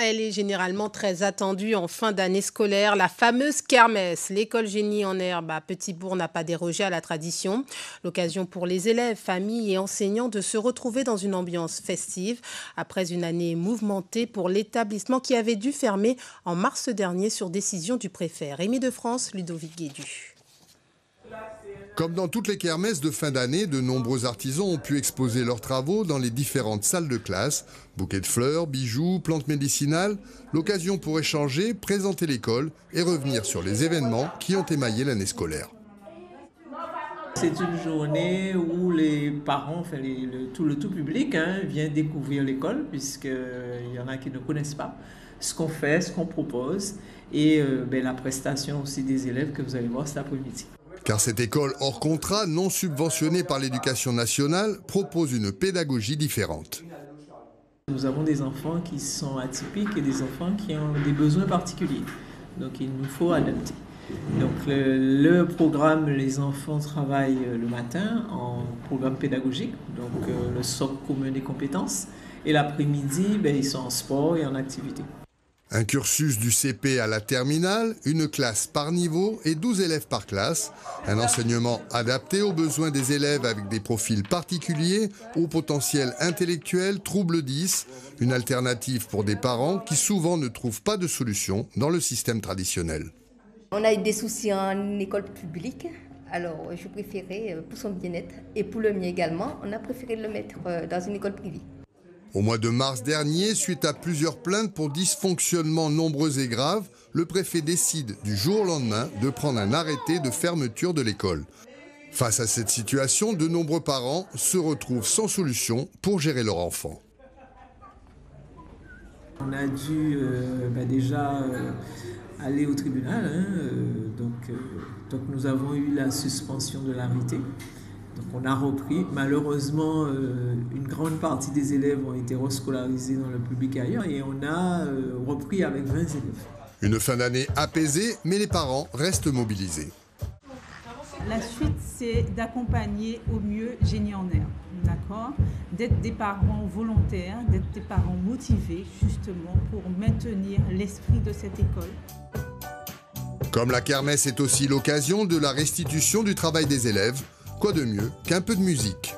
Elle est généralement très attendue en fin d'année scolaire, la fameuse kermesse. L'école Génie en Herbe à Petit-Bourg n'a pas dérogé à la tradition. L'occasion pour les élèves, familles et enseignants de se retrouver dans une ambiance festive après une année mouvementée pour l'établissement qui avait dû fermer en mars dernier sur décision du préfet. Rémi de France, Ludovic Guédu. Comme dans toutes les kermesses de fin d'année, de nombreux artisans ont pu exposer leurs travaux dans les différentes salles de classe. Bouquets de fleurs, bijoux, plantes médicinales, l'occasion pour échanger, présenter l'école et revenir sur les événements qui ont émaillé l'année scolaire. C'est une journée où les parents, enfin le tout public vient découvrir l'école, puisqu'il y en a qui ne connaissent pas ce qu'on fait, ce qu'on propose, et la prestation aussi des élèves que vous allez voir cet après-midi. Car cette école hors contrat, non subventionnée par l'éducation nationale, propose une pédagogie différente. Nous avons des enfants qui sont atypiques et des enfants qui ont des besoins particuliers. Donc il nous faut adapter. Donc le programme, les enfants travaillent le matin en programme pédagogique, donc le socle commun des compétences. Et l'après-midi, ils sont en sport et en activité. Un cursus du CP à la terminale, une classe par niveau et 12 élèves par classe. Un enseignement adapté aux besoins des élèves avec des profils particuliers, au potentiel intellectuel, trouble 10. Une alternative pour des parents qui souvent ne trouvent pas de solution dans le système traditionnel. On a eu des soucis en école publique, alors je préférais, pour son bien-être et pour le mien également, on a préféré le mettre dans une école privée. Au mois de mars dernier, suite à plusieurs plaintes pour dysfonctionnements nombreux et graves, le préfet décide du jour au lendemain de prendre un arrêté de fermeture de l'école. Face à cette situation, de nombreux parents se retrouvent sans solution pour gérer leur enfant. On a dû déjà aller au tribunal, donc nous avons eu la suspension de l'arrêté. Donc on a repris. Malheureusement, une grande partie des élèves ont été rescolarisés dans le public ailleurs et on a repris avec 20 élèves. Une fin d'année apaisée, mais les parents restent mobilisés. La suite, c'est d'accompagner au mieux Génie en Herbe, d'accord ? D'être des parents volontaires, d'être des parents motivés, justement, pour maintenir l'esprit de cette école. Comme la kermesse est aussi l'occasion de la restitution du travail des élèves, quoi de mieux qu'un peu de musique ?